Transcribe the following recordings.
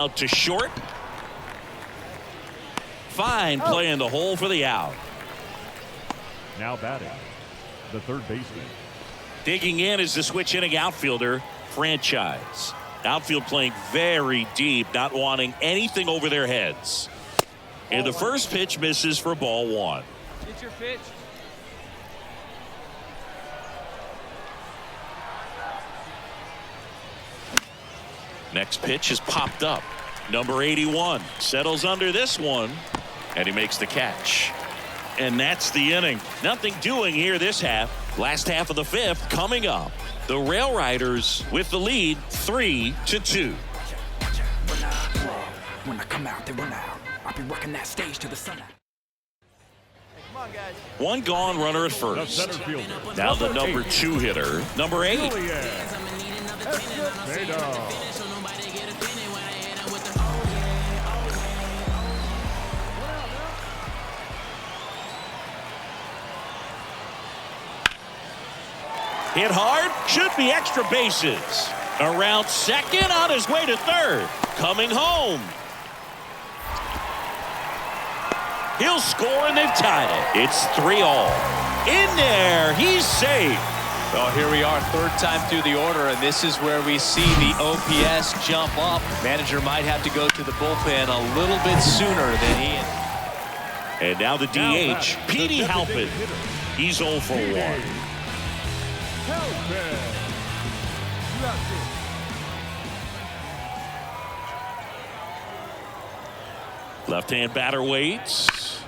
Out to short. Fine play in the hole for the out. Now batting, the third baseman. Digging in is the switch hitting outfielder, Franchise. Outfield playing very deep, not wanting anything over their heads. And the first pitch misses for ball one. Get your pitch. Next pitch has popped up. Number 81 settles under this one, and he makes the catch. And that's the inning. Nothing doing here this half. Last half of the fifth coming up. The Rail Riders with the lead 3-2. When I come out, they run out. I'll be working that stage to the sun. Come on, guys. One gone runner at The first. center fielder. Now the number 2 hitter, number 8. Hit hard, should be extra bases. Around second, on his way to third. Coming home. He'll score, and they've tied it. It's 3-all. In there, he's safe. Well, here we are, third time through the order, and this is where we see the OPS jump up. Manager might have to go to the bullpen a little bit sooner than he. And now the DH, Petey Halpin. He's 0 for 1. Left-hand batter waits.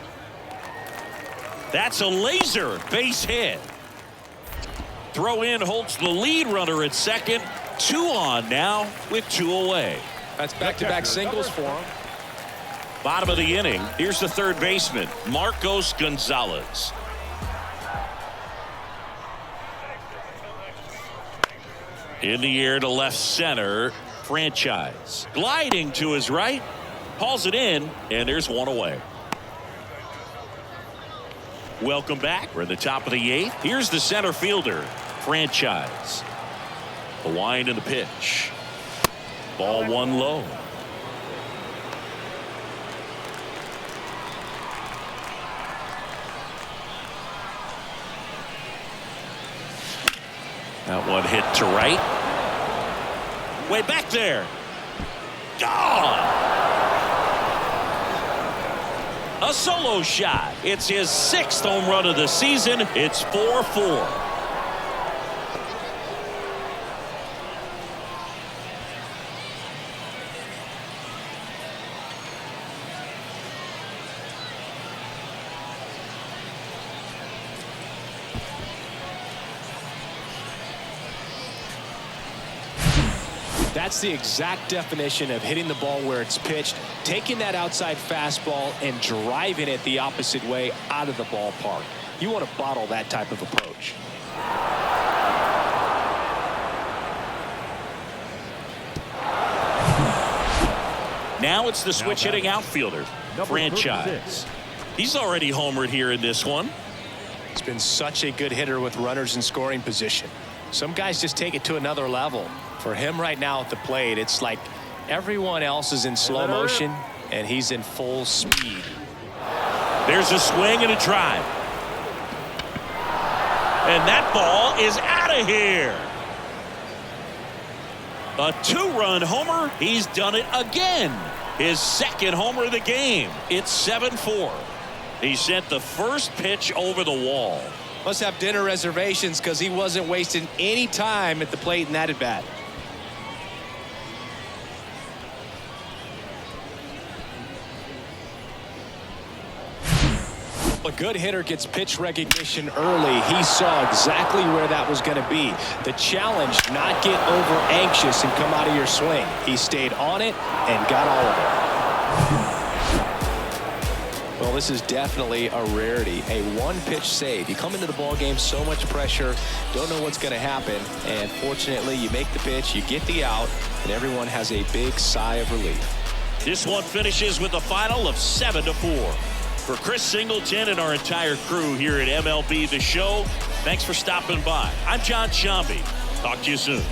That's a laser base hit. Throw in holds the lead runner at second. 2 on now with 2 away. That's back-to-back singles for him. Bottom of the inning. Here's the third baseman, Marcos Gonzalez. In the air to left center, Franchise. Gliding to his right. Hauls it in, and there's 1 away. Welcome back. We're in the top of the 8th. Here's the center fielder, Franchise. The wind and the pitch. Ball 1 low. That one hit to right. Way back there. Gone. A solo shot. It's his 6th home run of the season. It's 4-4. That's the exact definition of hitting the ball where it's pitched, taking that outside fastball and driving it the opposite way out of the ballpark. You want to bottle that type of approach. Now it's the switch hitting outfielder, Franchise. He's already homered here in this one. He's been such a good hitter with runners in scoring position. Some guys just take it to another level. For him right now at the plate, it's like everyone else is in slow motion and he's in full speed. There's a swing and a drive. And that ball is out of here. A 2-run homer. He's done it again. His 2nd homer of the game. It's 7-4. He sent the first pitch over the wall. Must have dinner reservations because he wasn't wasting any time at the plate in that at bat. A good hitter gets pitch recognition early. He saw exactly where that was going to be. The challenge, not get over anxious and come out of your swing. He stayed on it and got all of it. Well, this is definitely a rarity. A 1-pitch save. You come into the ball game, so much pressure, don't know what's going to happen, and fortunately you make the pitch, you get the out, and everyone has a big sigh of relief. This one finishes with a final of 7-4. For Chris Singleton and our entire crew here at MLB The Show, thanks for stopping by. I'm John Sciambi. Talk to you soon.